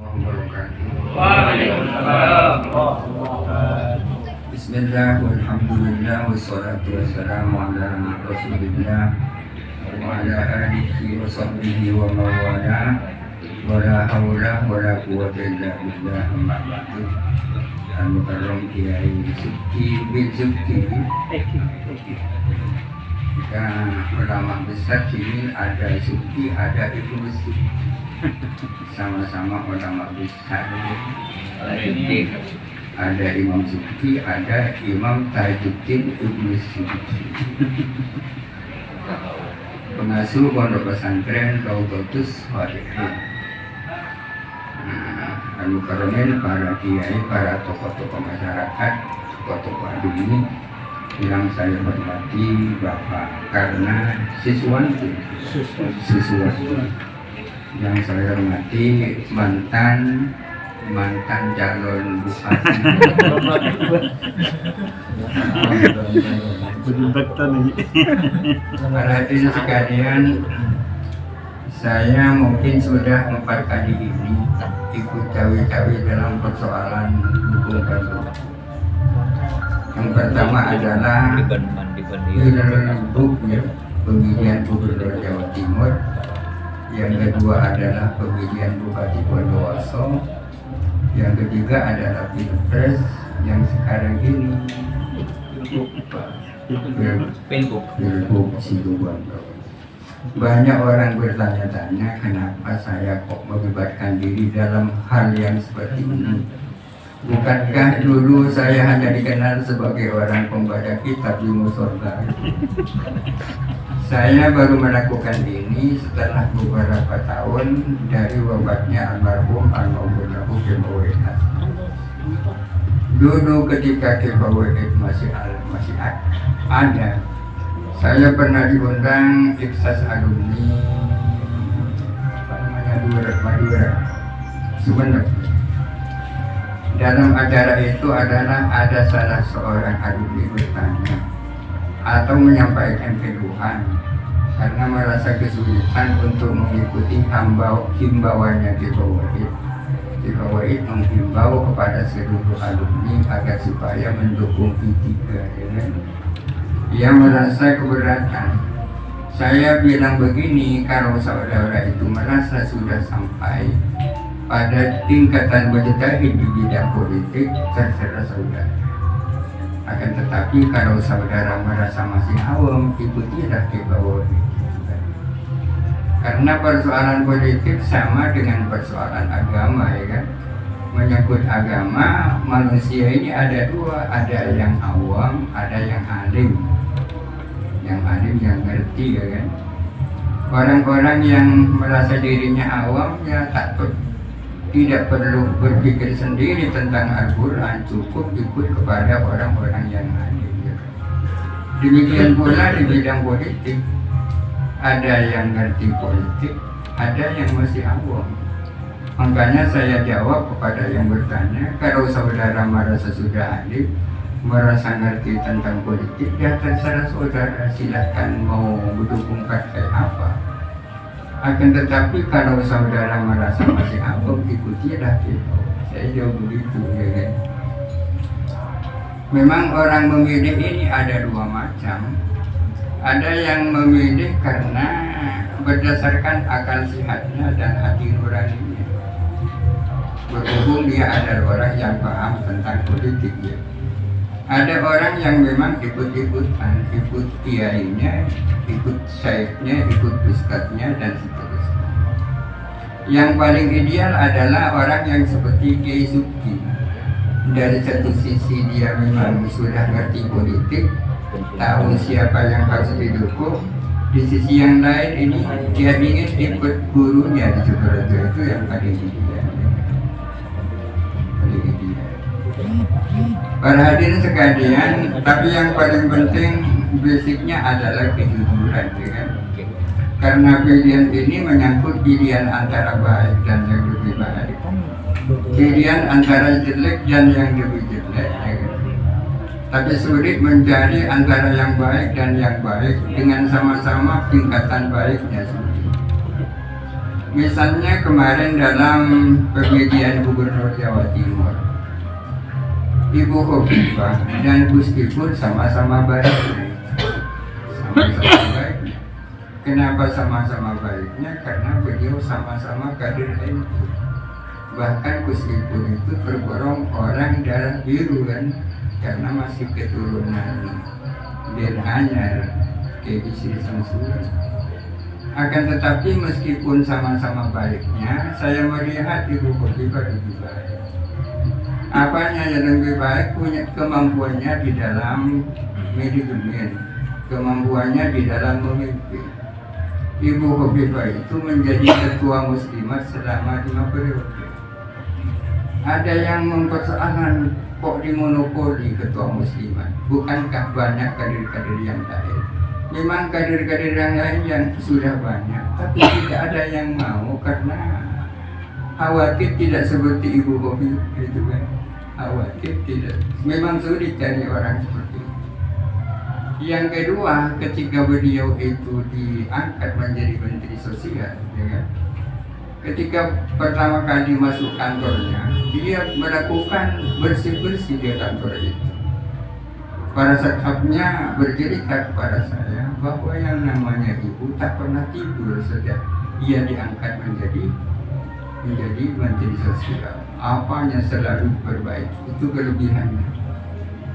Waalaikumsalam. Bismillah, walhamdulillah, wassalatu wassalamu ala rasulillah wa ala alihi wa sahbihi wa mawala wa la hawla wa la quwwata illa billah amma ba'du. Al-Mukarram Kiai Subki bin Subki. Kita ulama besar sini ada Subki, ada Ibnu Subki. Sama-sama ulama besar. Ada Imam Subki, ada Imam Tajuddin Ibnu Subki. Pengasuh pondok pesantren Raudhatus Shalihin. Al-Mukarramin, para kiai, para tokoh-tokoh masyarakat, tokoh-tokoh alumni yang saya hormati Bapak karena siswanku yang saya hormati mantan calon bupati para hadirin sekalian, saya mungkin sudah 4 kali ini ikut cawe-cawe dalam persoalan dukung Bandung. Yang pertama adalah pemilihan gubernur Jawa Timur. Yang kedua adalah pemilihan Bupati Bondowoso. Yang ketiga adalah Pilpres yang sekarang ini Pilgub Situbondo. Banyak orang bertanya-tanya kenapa saya kok melibatkan diri dalam hal yang seperti ini. Bukankah dulu saya hanya dikenal sebagai orang pembaca kitab di Musorga? Saya baru melakukan ini setelah beberapa tahun dari wafatnya almarhum Al-Maulana Kifawet. Dulu ketika Kifawet masih ada, saya pernah diundang Iksas alumni Madura Sumeneb. Dalam acara itu adalah ada salah seorang alumni bertanya atau menyampaikan keluhan karena merasa kesulitan untuk mengikuti himbauannya Kifawet. Kifawet menghimbau kepada seluruh alumni agar supaya mendukung I3, ya kan? Ia merasa keberatan. Saya bilang begini, kalau saudara itu merasa sudah sampai pada tingkatan mujtahid di bidang politik, terserah saudara. Akan tetapi kalau saudara merasa masih awam, ikutilah Kifawet. Karena persoalan politik sama dengan persoalan agama, ya kan? Menyangkut agama, manusia ini ada dua, ada yang awam, ada yang alim. Yang alim yang ngerti, ya kan? Orang-orang yang merasa dirinya awam ya tidak perlu berpikir sendiri tentang Al-Quran, cukup ikut kepada orang-orang yang alim, ya kan? Demikian pula di bidang politik, ada yang ngerti politik, ada yang masih awam. Makanya saya jawab kepada yang bertanya, kalau saudara merasa sudah alim, merasa ngerti tentang politik, ya terserah saudara, silahkan mau mendukung partai apa. Akan tetapi kalau saudara merasa masih awam, ikutilah kita. Saya jawab begitu, ya kan? Memang orang memilih ini ada dua macam. Ada yang memilih karena berdasarkan akal sehatnya dan hati nuraninya. Berhubung dia adalah orang yang paham tentang politik, ya. Ada orang yang memang ikut-ikutan, ikut kiainya, ikut syekhnya, ikut ustadznya, dan seterusnya. Yang paling ideal adalah orang yang seperti Kiai Subki. Dari satu sisi dia memang sudah ngerti politik, tahu siapa yang harus didukung. Di sisi yang lain ini dia ingin ikut gurunya di Sukoharjo, itu yang paling ideal. Para hadirin sekalian, tapi yang paling penting basicnya adalah kejujuran, ya kan? Karena pilihan ini menyangkut pilihan antara baik dan yang lebih baik, pilihan antara jelek dan yang lebih jelek, ya kan? Tapi sulit mencari antara yang baik dan yang baik dengan sama-sama tingkatan baiknya sulit. Misalnya kemarin dalam pemilihan gubernur Jawa Timur, Ibu Khofifah dan Gus Ipul sama-sama baik. Sama-sama baik. Kenapa sama-sama baiknya? Karena beliau sama-sama kader NU. Bahkan Gus Ipul itu tergolong orang darah biru kan, karena masih keturunan Den Anyar, Kiai Sri Samsulan. Akan tetapi meskipun sama-sama baiknya, saya melihat Ibu Khofifah lebih baik. Apanya yang lebih baik? Punya kemampuannya di dalam manajemen, kemampuannya di dalam memimpin. Ibu Khofifah itu menjadi ketua muslimat selama 5 periode. Ada yang mempersoalkan kok dimonopoli ketua muslimat? Bukankah banyak kader-kader yang lain? Memang kader-kader yang lain yang sudah banyak, tapi tidak ada yang mau karena khawatir tidak seperti Ibu Khofifah itu kan. Khawatir tidak. Memang sulit cari orang seperti itu. Yang kedua, ketika beliau itu diangkat menjadi Menteri Sosial, ya kan? Ketika pertama kali masuk kantornya, dia melakukan bersih-bersih di kantor itu. Para stafnya bercerita kepada saya bahwa yang namanya ibu tak pernah tidur sejak ia diangkat menjadi Menteri Sosial. Apanya selalu perbaiki, itu kelebihannya.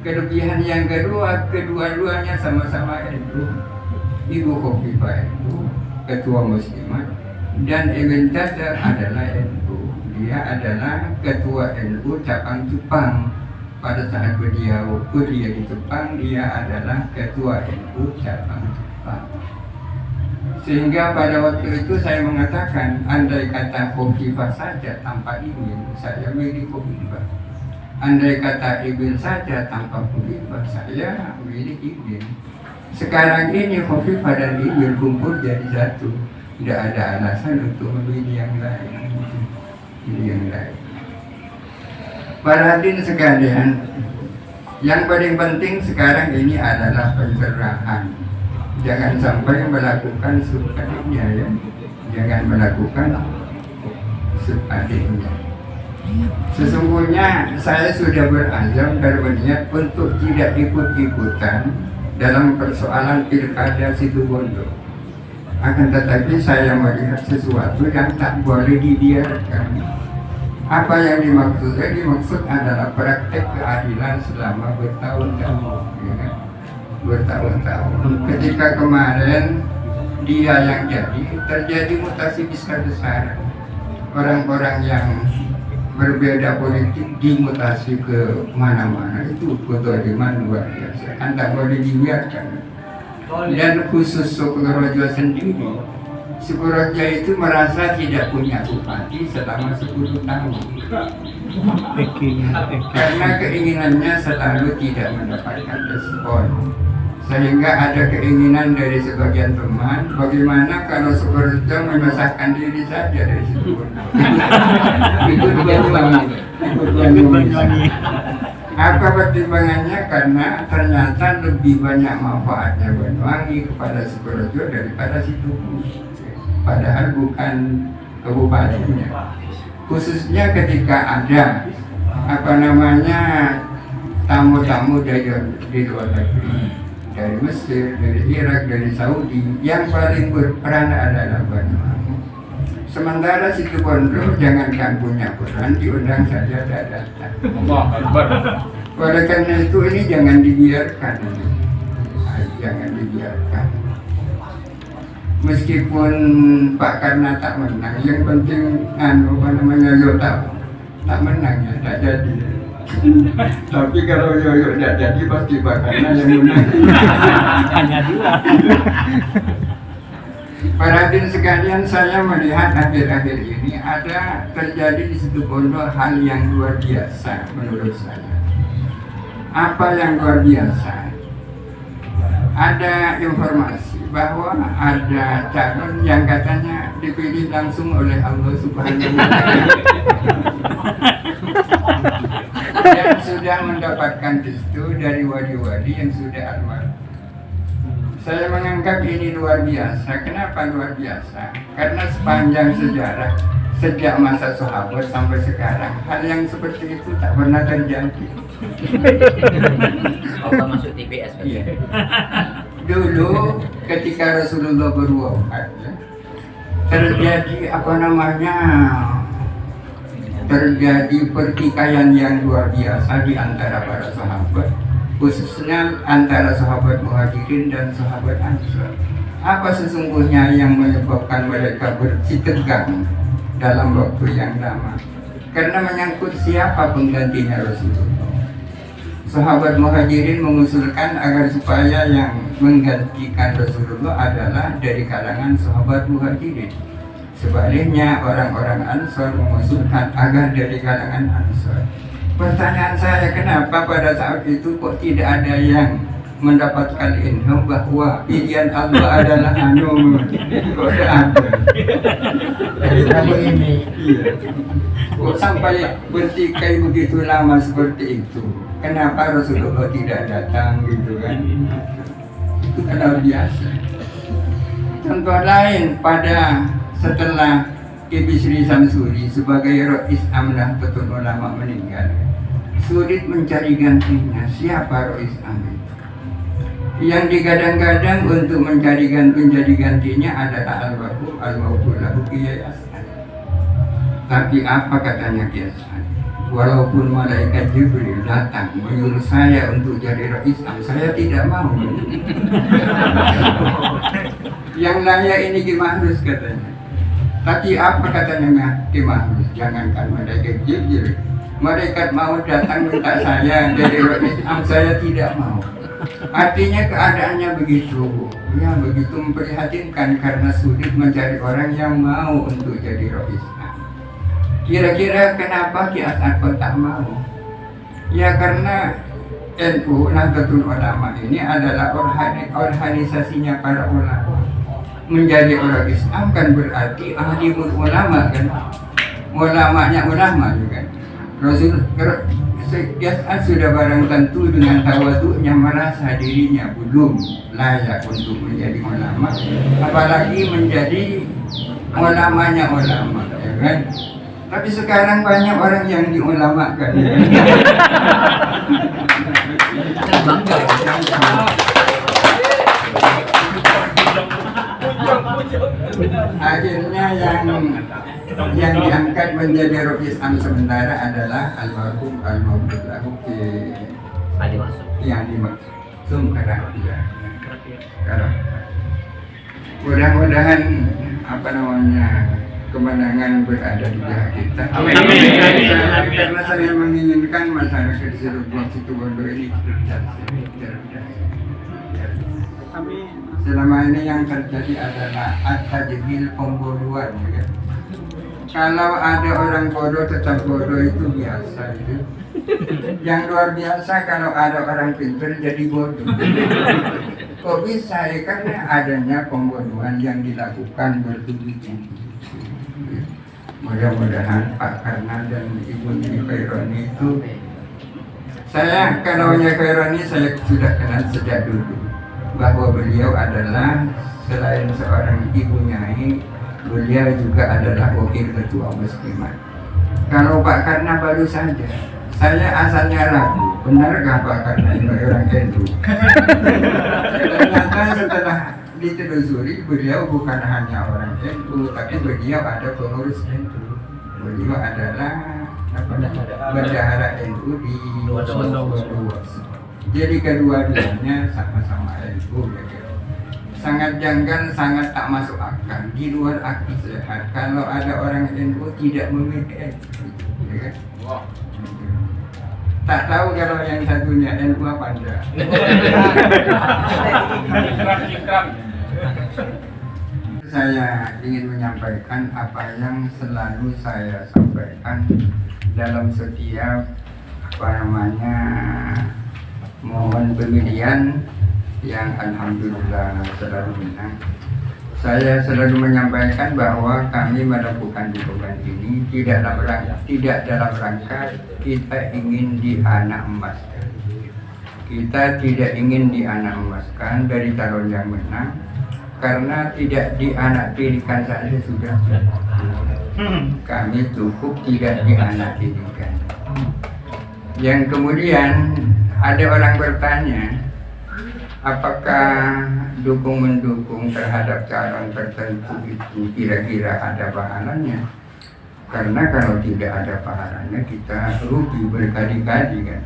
Kelebihan yang kedua, kedua-duanya sama-sama NU. Ibu Khofifah itu ketua muslimat dan Ibn Tata adalah NU. Dia adalah ketua NU cabang Jepang. Pada saat beliau kuliah di Jepang, dia adalah ketua NU cabang Jepang. Sehingga pada waktu itu saya mengatakan, andai kata Khofifah saja tanpa Ibn, saya milih Khofifah. Andai kata Ibn saja tanpa Khofifah, saya milih Ibn. Sekarang ini Khofifah dan Ibn kumpul jadi satu. Tidak ada alasan untuk memilih yang lain. Para hadirin sekalian, yang paling penting sekarang ini adalah pencerahan. Jangan sampai melakukan sebaliknya ya. Jangan melakukan sebaliknya. Sesungguhnya saya sudah berazam dan berniat untuk tidak ikut-ikutan dalam persoalan pilkada Situbondo. Akan tetapi saya melihat sesuatu yang tak boleh dibiarkan. Apa yang dimaksud adalah praktek keadilan selama bertahun-tahun, ya. Bertahun-tahun. Ketika kemarin dia yang terjadi mutasi besar-besaran. Orang-orang yang berbeda politik dimutasi ke mana-mana, itu kezaliman luar biasa. Tak boleh dibiarkan. Dan khusus Sukoharjo sendiri, Sukoharjo itu merasa tidak punya bupati selama 10 tahun karena keinginannya selalu tidak mendapatkan respon. Sehingga ada keinginan dari sebagian teman, bagaimana kalau Sukoharjo memisahkan diri saja dari situ. Ikut Banyuwangi. Apa pertimbangannya? Karena ternyata lebih banyak manfaatnya Banyuwangi kepada Sukoharjo daripada Situbondo. Padahal bukan kabupatennya. Khususnya ketika ada tamu-tamu dari luar negeri, dari Mesir, dari Irak, dari Saudi, yang paling berperan adalah Banyuwangi. Sementara Situbondo jangankan punya peran, diundang saja tidak datang. Oleh karena itu ini jangan dibiarkan. Jangan dibiarkan. Meskipun Pak Karna tak menang, yang penting tak menang ya, tak jadi. Tapi kalau Yoyo tidak jadi pasti Pak Karna yang menang. Hanya dua. Para hadirin sekalian, saya melihat akhir-akhir ini ada terjadi di Situbondo hal yang luar biasa menurut saya. Apa yang luar biasa? Ada informasi bahwa ada calon yang katanya dipilih langsung oleh Allah Subhanahu wa Ta'ala dan sudah mendapatkan restu dari wali-wali yang sudah almarhum. Saya menganggap ini luar biasa. Kenapa luar biasa? Karena sepanjang sejarah, sejak masa sahabat sampai sekarang, hal yang seperti itu tak pernah terjadi. Apa masuk TPS? Iya. Dulu ketika Rasulullah berwafat, ya, terjadi terjadi pertikaian yang luar biasa di antara para sahabat, khususnya antara sahabat Muhajirin dan sahabat Ansor. Apa sesungguhnya yang menyebabkan mereka bersitegang dalam waktu yang lama? Karena menyangkut siapa penggantinya Rasulullah. Sahabat Muhajirin mengusulkan agar supaya yang menggantikan Rasulullah adalah dari kalangan sahabat Muhajirin. Sebaliknya orang-orang Ansor mengusulkan agar dari kalangan Ansor. Pertanyaan saya, kenapa pada saat itu kok tidak ada yang mendapatkan ilham bahwa pilihan Allah adalah kok ada? Kalau ini, iya. Kok sampai bertikai begitu lama seperti itu? Kenapa Rasulullah tidak datang gitu kan? Itu kan luar biasa. Contoh lain, pada setelah Ibn Sri Samsuri sebagai Rois Amlah Betul Ulama meninggal, sulit mencari gantinya. Siapa Rois Amlah? Yang digadang-gadang untuk menjadi gantinya adalah Al-Wahub Al-Mawdulahu Kiai As'ad. Tapi apa katanya Kiai As'ad? Walaupun malaikat Jibril datang menyuruh saya untuk jadi Rois Am, saya tidak mau. Yang layak ini Ki Mahrus katanya. Tapi apa katanya Ki Mahrus? Jangankan malaikat Jibril, malaikat mau datang minta saya jadi Rois Am, saya tidak mau. Artinya keadaannya begitu, ya begitu memprihatinkan karena sulit mencari orang yang mau untuk jadi Rois Am. Kira-kira kenapa Ki As'ad kok tak mau? Ya karena NU Nahdlatul Ulama ini adalah organisasinya para ulama. Menjadi orang Islam kan berarti ahli ulama kan, ulamanya ulama juga. Rasul Ki As'ad sudah barang tentu dengan tawaduknya merasa dirinya belum layak untuk menjadi ulama, apalagi menjadi ulamanya ulama, ya kan? Tapi sekarang banyak orang yang diulamakan. Akhirnya yang diangkat menjadi Rois Am sementara adalah Al-Wahub Al-Mawdulahu yang dimaksud Karafia. Mudah-mudahan kemenangan berada di pihak kita. Amin. Karena saya menginginkan masyarakat Cirebon Situbondo ini cerdas. Selama ini yang terjadi adalah at-tajhil, pembodohan. Ya. Kalau ada orang bodoh tetap bodoh itu biasa itu. Yang luar biasa kalau ada orang pintar jadi bodoh. Kok bisa ya? Karena adanya pembodohan yang dilakukan bertubi-tubi. Mudah-mudahan Pak Karna dan Ibu Khaironi itu, saya kalau Khaironi saya sudah kenal sejak dulu, bahwa beliau adalah selain seorang ibu nyai, beliau juga adalah wakil ketua muslimat. Kalau Pak Karna baru saja, saya asalnya ragu, benarkah Pak Karna ini orang NU? Ternyata setelah ditelusuri, beliau bukan hanya orang NU, tapi beliau ada pengurus NU. Beliau adalah bendahara NU di Bondowoso. Jadi kedua-duanya sama-sama NU. Ya. Sangat janggal, sangat tak masuk akal, di luar akal sehat. Kalau ada orang NU tidak memilih NU, ya kan? Tak tahu kalau yang satunya NU apa enggak. Saya ingin menyampaikan apa yang selalu saya sampaikan dalam setiap mohon pemilihan yang alhamdulillah selalu menang. Saya selalu menyampaikan bahwa kami melakukan dukungan ini tidak dalam rangka kita ingin di anak emas. kita tidak ingin dianak-emaskan dari calon yang menang, karena tidak dianak-tirikan saja sudah. Kami cukup tidak dianak-tirikan. Yang kemudian ada orang bertanya, apakah dukung-mendukung terhadap calon tertentu itu kira-kira ada pahalanya? Karena kalau tidak ada pahalanya kita rugi berkali-kali kan.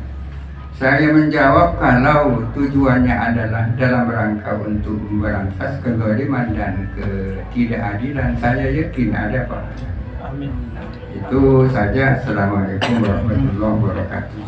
Saya menjawab kalau tujuannya adalah dalam rangka untuk memberantas kezaliman dan ketidakadilan, saya yakin ada pahala. Amin. Itu saja. Assalamualaikum warahmatullahi wabarakatuh.